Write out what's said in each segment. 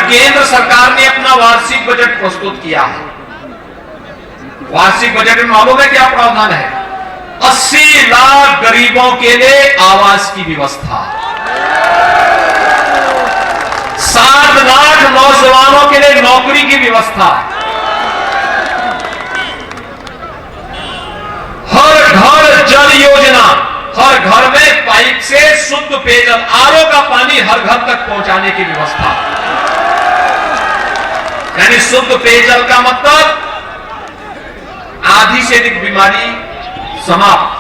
केंद्र सरकार ने अपना वार्षिक बजट प्रस्तुत किया है। वार्षिक बजट में मालूम है क्या प्रावधान है? 80 लाख गरीबों के लिए आवास की व्यवस्था, 7 लाख नौजवानों के लिए नौकरी की व्यवस्था, हर घर जल योजना, हर घर में पाइप से शुद्ध पेयजल, आरओ का पानी हर घर तक पहुंचाने की व्यवस्था। यानी शुद्ध पेयजल का मतलब आधी से अधिक बीमारी समाप्त।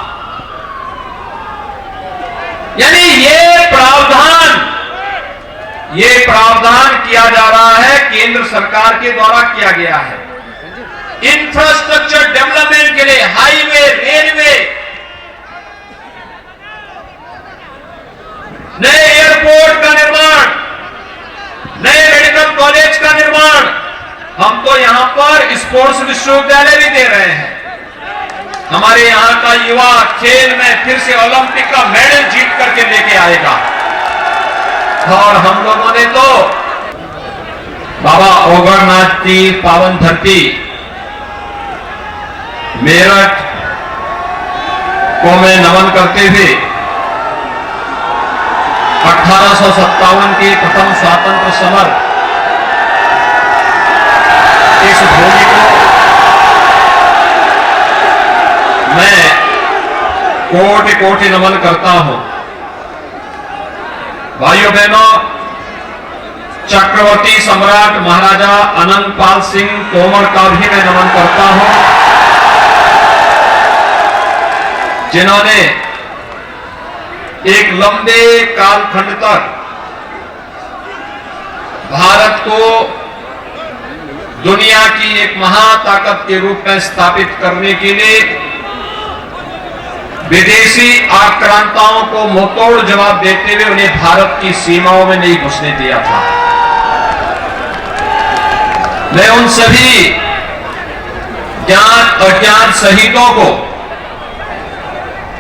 यानी ये प्रावधान किया जा रहा है, केंद्र सरकार के द्वारा किया गया है। इंफ्रास्ट्रक्चर डेवलपमेंट के लिए हाईवे, रेलवे, नए एयरपोर्ट का निर्माण, नए मेडिकल कॉलेज का निर्माण, हम तो यहां पर स्पोर्ट्स विश्वविद्यालय भी दे रहे हैं। हमारे यहां का युवा खेल में फिर से ओलंपिक का मेडल जीत करके लेके आएगा। और हम लोगों ने तो बाबा ओगरनाथ की पावन धरती मेरठ को मैं नमन करते हुए 1857 के प्रथम स्वातंत्र समर इस भूमि को मैं कोटि कोटि नमन करता हूं। भाइयों बहनों, चक्रवर्ती सम्राट महाराजा अनंतपाल सिंह तोमर का भी मैं नमन करता हूं, जिन्होंने एक लंबे कालखंड तक भारत को दुनिया की एक महाताकत के रूप में स्थापित करने के लिए विदेशी आक्रांताओं को मुंहतोड़ जवाब देते हुए उन्हें भारत की सीमाओं में नहीं घुसने दिया था। मैं उन सभी ज्ञात अज्ञात शहीदों को,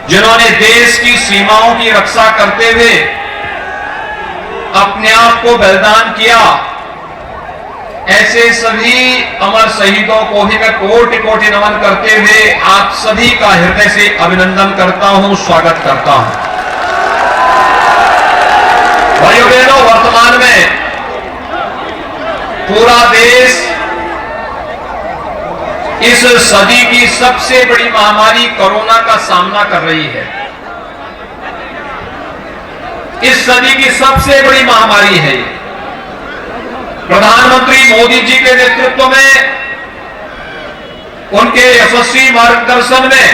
जिन्होंने देश की सीमाओं की रक्षा करते हुए अपने आप को बलिदान किया, ऐसे सभी अमर शहीदों को भी मैं कोटि कोटि नमन करते हुए आप सभी का हृदय से अभिनंदन करता हूं, स्वागत करता हूं। भाइयों बहनों, वर्तमान में पूरा देश इस सदी की सबसे बड़ी महामारी कोरोना का सामना कर रही है। इस सदी की सबसे बड़ी महामारी है। प्रधानमंत्री मोदी जी के नेतृत्व में, उनके यशस्वी मार्गदर्शन में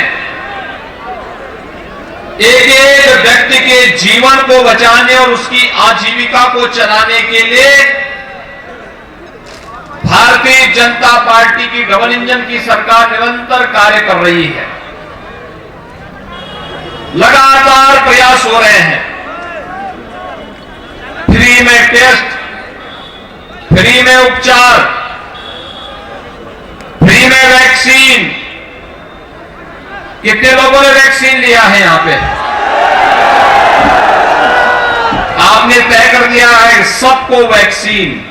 एक एक व्यक्ति के जीवन को बचाने और उसकी आजीविका को चलाने के लिए भारतीय जनता पार्टी की डबल इंजन की सरकार निरंतर कार्य कर रही है। लगातार प्रयास हो रहे हैं। फ्री में टेस्ट, फ्री में उपचार, फ्री में वैक्सीन। कितने लोगों ने वैक्सीन लिया है यहां पे? आपने तय कर दिया है सबको वैक्सीन।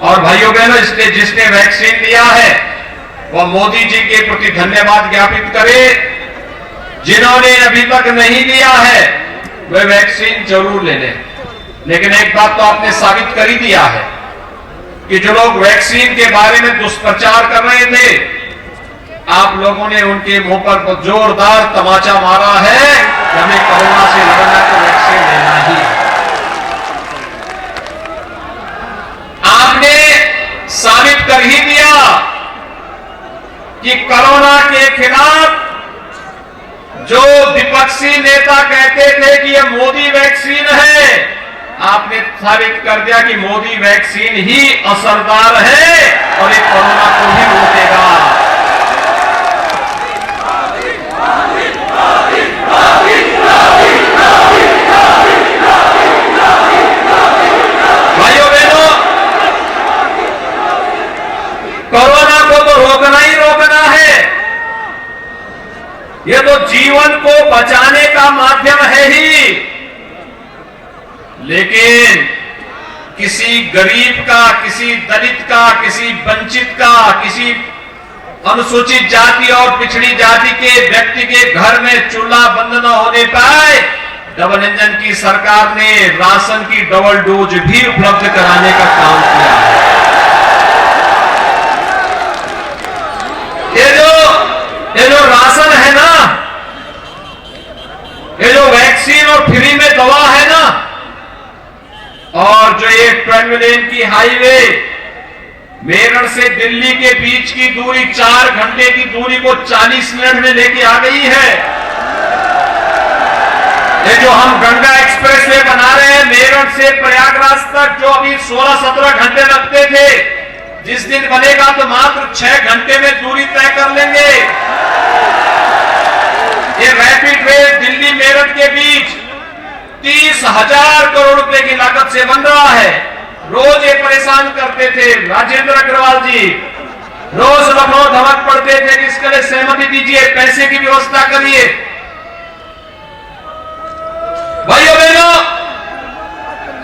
और भाइयों बहनों, जिसने वैक्सीन लिया है वह मोदी जी के प्रति धन्यवाद ज्ञापित करे। जिन्होंने अभी तक नहीं लिया है वे वैक्सीन जरूर ले लें। लेकिन एक बात तो आपने साबित कर ही दिया है कि जो लोग वैक्सीन के बारे में दुष्प्रचार कर रहे थे, आप लोगों ने उनके मुंह पर जोरदार तमाचा मारा है कि हमें कोरोना से लड़ना है तो वैक्सीन लेना ही है। आपने साबित कर ही दिया कि कोरोना के खिलाफ जो विपक्षी नेता कहते थे कि यह मोदी वैक्सीन है, आपने साबित कर दिया कि मोदी वैक्सीन ही असरदार है और ये कोरोना को ही रोकेगा। भाइयों बहनों, कोरोना को तो रोकना ही रोकना है। ये तो जीवन को बचाने का माध्यम है ही, लेकिन किसी गरीब का, किसी दलित का, किसी वंचित का, किसी अनुसूचित जाति और पिछड़ी जाति के व्यक्ति के घर में चूल्हा बंद न होने पाए, डबल इंजन की सरकार ने राशन की डबल डोज भी उपलब्ध कराने का काम किया है। ये जो राशन है ना, ये जो वैक्सीन और फ्री में दवा है ना, और जो ये 12 लेन की हाईवे मेरठ से दिल्ली के बीच की दूरी 4 घंटे की दूरी को 40 मिनट में लेके आ गई है। ये जो हम गंगा एक्सप्रेस वे बना रहे हैं मेरठ से प्रयागराज तक, जो अभी 16-17 घंटे लगते थे, जिस दिन बनेगा तो मात्र 6 घंटे में दूरी तय कर लेंगे। ये रैपिड रेल दिल्ली मेरठ के बीच 30,000 करोड़ रुपए की लागत से बन रहा है। रोज ये परेशान करते थे राजेंद्र अग्रवाल जी, रोज लखनऊ धमक पड़ते थे कि इसके लिए सहमति दीजिए, पैसे की व्यवस्था करिए। भाइयों बहनों,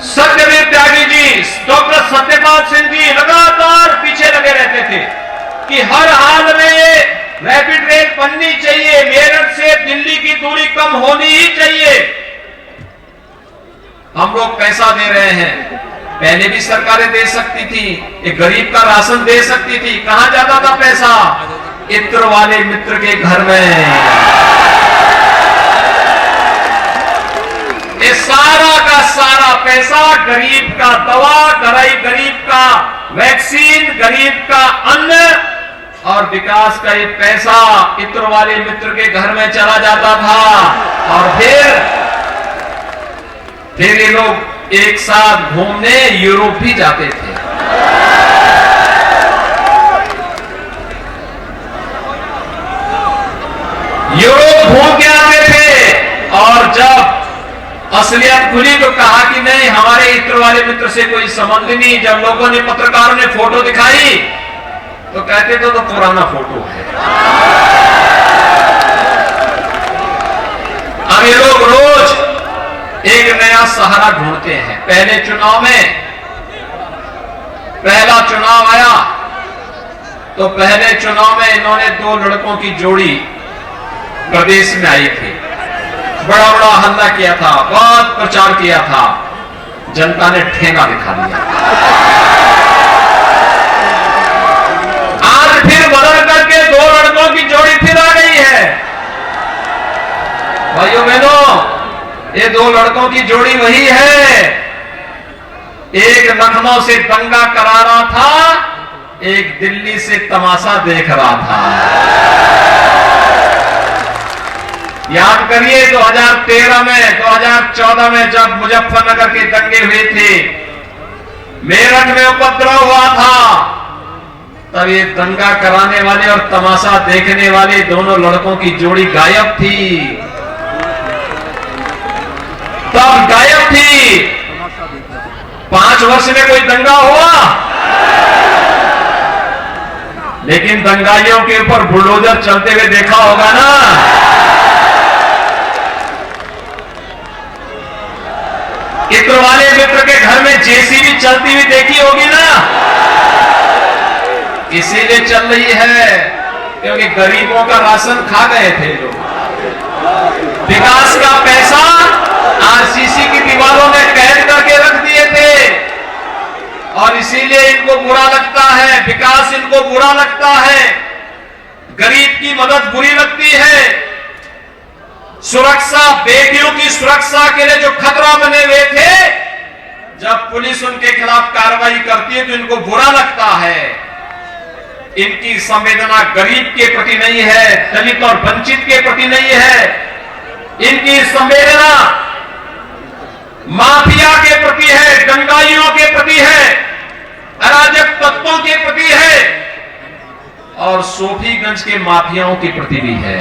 सत्यवीर त्यागी जी, डॉक्टर सत्यपाल सिंह जी लगातार पीछे लगे रहते थे कि हर हाल में रैपिड रेल बननी चाहिए, मेरठ से दिल्ली की दूरी कम होनी ही चाहिए। हम लोग पैसा दे रहे हैं, पहले भी सरकारें दे सकती थी, एक गरीब का राशन दे सकती थी, कहां जाता था पैसा? इत्र वाले मित्र के घर में। ये सारा का सारा पैसा गरीब का दवा, गरीब का वैक्सीन, गरीब का अन्न और विकास का ये पैसा इत्र वाले मित्र के घर में चला जाता था। और फिर ये लोग एक साथ घूमने यूरोप भी जाते थे। यूरोप घूम के आते थे और जब असलियत खुली तो कहा कि नहीं, हमारे इत्र वाले मित्र से कोई संबंध नहीं। जब लोगों ने, पत्रकारों ने फोटो दिखाई तो कहते थे तो पुराना फोटो है। अब ये लोग रोज एक नया सहारा ढूंढते हैं। पहले चुनाव में, पहला चुनाव आया तो पहले चुनाव में इन्होंने 2 लड़कों की जोड़ी प्रदेश में आई थी, बड़ा बड़ा हल्ला किया था, बहुत प्रचार किया था, जनता ने ठेंगा दिखा दिया। आज फिर बदल करके 2 लड़कों की जोड़ी फिर आ गई है। भाइयों बहनों, ये 2 लड़कों की जोड़ी वही है। एक लखनऊ से दंगा करा रहा था, एक दिल्ली से तमाशा देख रहा था। याद करिए 2013 में, 2014 में जब मुजफ्फरनगर के दंगे हुए थे, मेरठ में उपद्रव हुआ था, तब ये दंगा कराने वाले और तमाशा देखने वाले दोनों लड़कों की जोड़ी गायब थी। तब गायब थी। 5 वर्ष में कोई दंगा हुआ? लेकिन दंगाइयों के ऊपर बुलडोजर चलते हुए देखा होगा ना। इत्र वाले मित्र के घर में जेसीबी चलती हुई देखी होगी ना। इसीलिए चल रही है क्योंकि गरीबों का राशन खा गए थे लोग। विकास का पैसा आरसीसी की दीवारों में कैद करके रख दिए थे और इसीलिए इनको बुरा लगता है, विकास इनको बुरा लगता है, गरीब की मदद बुरी लगती है। सुरक्षा, बेटियों की सुरक्षा के लिए जो खतरा बने हुए थे, जब पुलिस उनके खिलाफ कार्रवाई करती है तो इनको बुरा लगता है। इनकी संवेदना गरीब के प्रति नहीं है, दलित और वंचित के प्रति नहीं है। इनकी संवेदना माफिया के प्रति है, दंगाइयों के प्रति है, अराजक तत्वों के प्रति है और सोफीगंज के माफियाओं के प्रति भी है।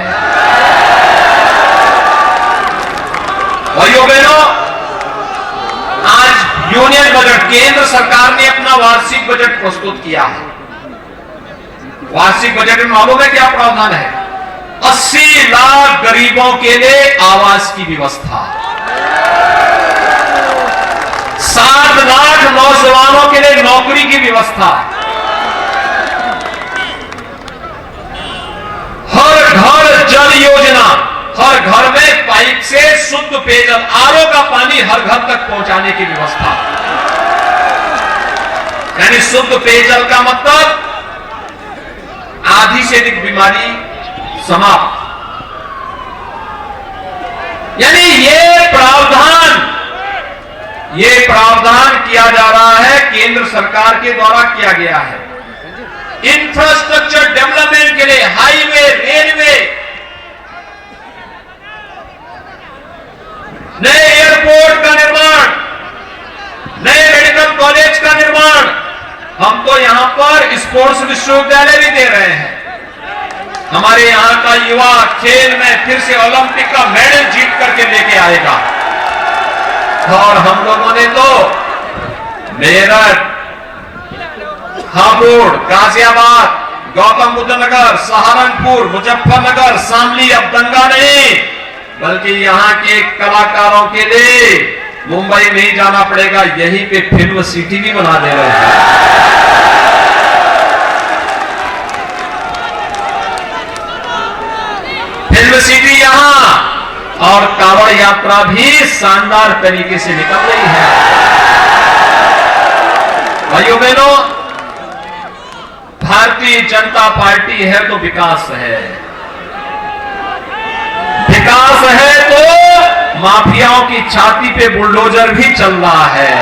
भाइयों बहनों, आज यूनियन बजट, केंद्र सरकार ने अपना वार्षिक बजट प्रस्तुत किया है। वार्षिक बजट में मालूम है क्या प्रावधान है? 80 लाख गरीबों के लिए आवास की व्यवस्था। 7 लाख नौजवानों के लिए नौकरी की व्यवस्था, हर घर जल योजना, हर घर में पाइप से शुद्ध पेयजल, आरओ का पानी हर घर तक पहुंचाने की व्यवस्था। यानी शुद्ध पेयजल का मतलब आधी से अधिक बीमारी समाप्त। यानी ये प्रावधान किया जा रहा है, केंद्र सरकार के द्वारा किया गया है। इंफ्रास्ट्रक्चर डेवलपमेंट के लिए हाईवे, रेलवे, नए एयरपोर्ट का निर्माण, नए मेडिकल कॉलेज का निर्माण, हम तो यहां पर स्पोर्ट्स विश्वविद्यालय भी दे रहे हैं। हमारे यहां का युवा खेल में फिर से ओलंपिक का मेडल जीत करके लेके आएगा। और हम लोगों ने तो मेरठ, हापुड़, गाजियाबाद, गौतम बुद्ध नगर, सहारनपुर, मुजफ्फरनगर, शामली, अब दंगा नहीं, बल्कि यहां के कलाकारों के लिए मुंबई नहीं जाना पड़ेगा, यहीं पे फिल्म सिटी भी बना दे रहे हैं। फिल्म सिटी यहां, और कांवड़ यात्रा भी शानदार तरीके से निकल रही है। भाइयों बहनों, भारतीय जनता पार्टी है तो विकास है, विकास है तो माफियाओं की छाती पे बुलडोजर भी चल रहा है।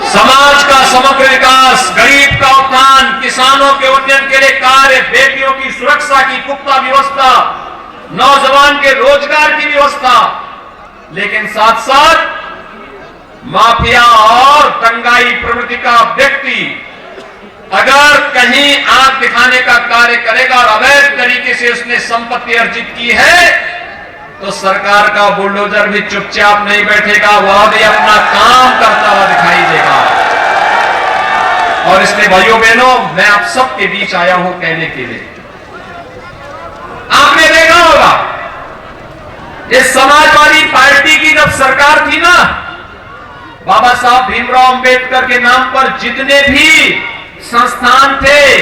समाज का समग्र विकास, गरीब का उत्थान, किसानों के उन्नयन के लिए कार्य, बेटियों की सुरक्षा की पुख्ता व्यवस्था, नौजवान के रोजगार की व्यवस्था, लेकिन साथ साथ माफिया और दंगाई प्रवृत्ति का व्यक्ति अगर कहीं आंख दिखाने का कार्य करेगा और अवैध तरीके से उसने संपत्ति अर्जित की है, तो सरकार का बुलडोजर भी चुपचाप नहीं बैठेगा, वह भी अपना काम करता हुआ दिखाई देगा। और इसलिए भाइयों बहनों, मैं आप सबके बीच आया हूं कहने के लिए, आपने देखा होगा इस समाजवादी पार्टी की जब सरकार थी ना, बाबा साहब भीमराव अंबेडकर के नाम पर जितने भी संस्थान थे,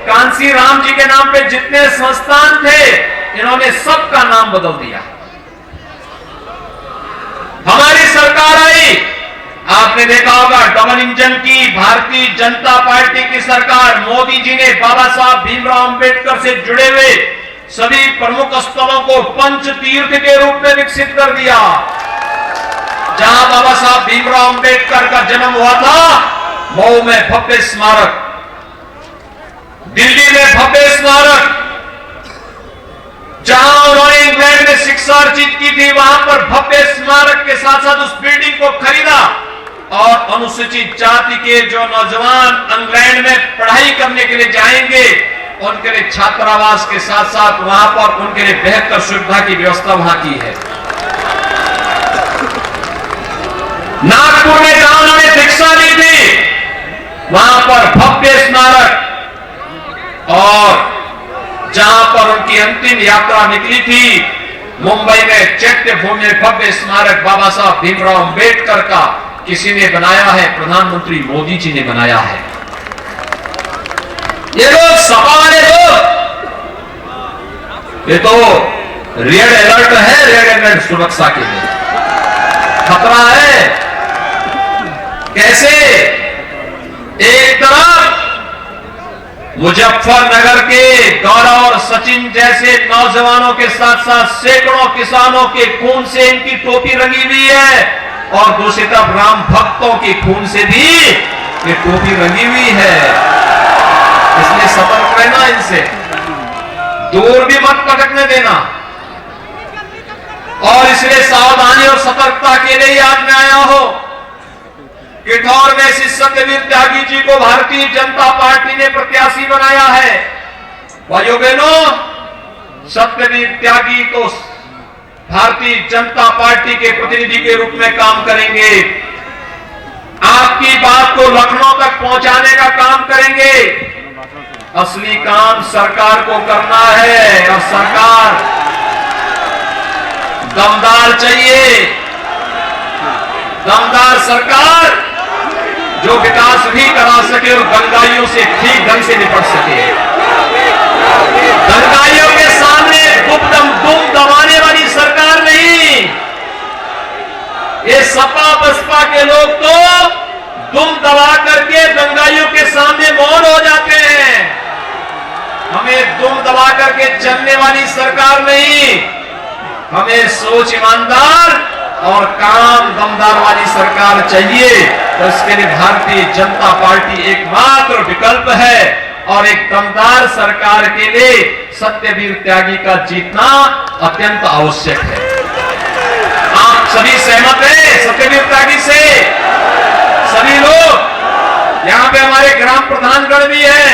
कांसी राम जी के नाम पे जितने संस्थान थे, इन्होंने सबका नाम बदल दिया। हमारी सरकार आई, आपने देखा होगा डबल इंजन की भारतीय जनता पार्टी की सरकार, मोदी जी ने बाबा साहब भीमराव अंबेडकर से जुड़े हुए सभी प्रमुख स्थलों को पंच तीर्थ के रूप में विकसित कर दिया। जहां बाबा साहब भीमराव अंबेडकर का जन्म हुआ था, मऊ में भव्य स्मारक, दिल्ली में भव्य स्मारक, जहां उन्होंने इंग्लैंड में शिक्षा अर्जित की थी, वहां पर भव्य स्मारक के साथ साथ उस बिल्डिंग को खरीदा और अनुसूचित जाति के जो नौजवान इंग्लैंड में पढ़ाई करने के लिए जाएंगे, उनके लिए छात्रावास के साथ साथ वहां पर उनके लिए बेहतर सुविधा की व्यवस्था वहां की है। नागपुर में जहां उन्होंने शिक्षा ली थी, वहां पर भव्य स्मारक, और जहां पर उनकी अंतिम यात्रा निकली थी, मुंबई में चैत्य भूमि में भव्य स्मारक बाबा साहब भीमराव अंबेडकर का किसी ने बनाया है? प्रधानमंत्री मोदी जी ने बनाया है। ये लोग सपा वाले लोग, ये तो रेड अलर्ट है, रेड अलर्ट सुरक्षा के लिए खतरा है। कैसे? एक तरफ मुजफ्फरनगर के गौरव और सचिन जैसे नौजवानों के साथ साथ सैकड़ों किसानों के खून से इनकी टोपी रंगी हुई है, और दूसरी तरफ राम भक्तों के खून से भी ये टोपी रंगी हुई है। इसलिए सतर्क रहना, इनसे दूर भी मत भटकने देना। और इसलिए सावधानी और सतर्कता के लिए आज मैं आया हूं। किठौर में श्री सत्यवीर त्यागी जी को भारतीय जनता पार्टी ने प्रत्याशी बनाया है। भाइयों बहनों, सत्यवीर त्यागी तो भारतीय जनता पार्टी के प्रतिनिधि के रूप में काम करेंगे, आपकी बात को लखनऊ तक पहुंचाने का काम करेंगे। असली काम सरकार को करना है, और सरकार दमदार चाहिए, दमदार सरकार जो विकास भी करा सके और दंगाइयों से ठीक ढंग से निपट सके। दंगाइयों के सामने दुम दबाने वाली सरकार नहीं। ये सपा बसपा के लोग तो दुम दबा करके दंगाइयों के सामने मौन हो जाते हैं। हमें दुम दबा करके चलने वाली सरकार नहीं, हमें सोच ईमानदार और काम दमदार वाली सरकार चाहिए। तो इसके लिए भारतीय जनता पार्टी एकमात्र विकल्प है और एक दमदार सरकार के लिए सत्यवीर त्यागी का जीतना अत्यंत आवश्यक है। आप सभी सहमत हैं सत्यवीर त्यागी से? सभी लोग यहां पे हमारे ग्राम प्रधानगण भी हैं।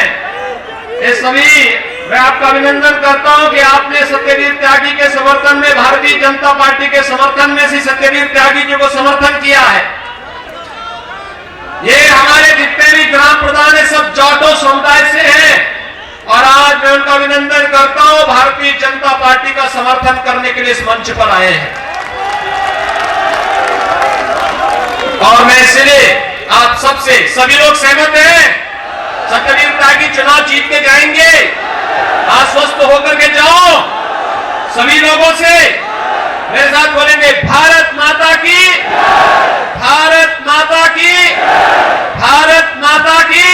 ये सभी मैं आपका अभिनंदन करता हूं कि आपने सत्यवीर त्यागी के समर्थन में, भारतीय जनता पार्टी के समर्थन में से सत्यवीर त्यागी जी को समर्थन किया है। ये हमारे जितने भी ग्राम प्रधान है सब जाटो समुदाय से हैं और आज मैं उनका अभिनंदन करता हूं, भारतीय जनता पार्टी का समर्थन करने के लिए इस मंच पर आए हैं। और मैं इसलिए आप सबसे, सभी लोग सहमत हैं सत्यवीर त्यागी चुनाव जीत के जाएंगे? आश्वस्त होकर के जाओ सभी लोगों से मेरे साथ बोलेंगे भारत माता की, भारत माता की, भारत माता की।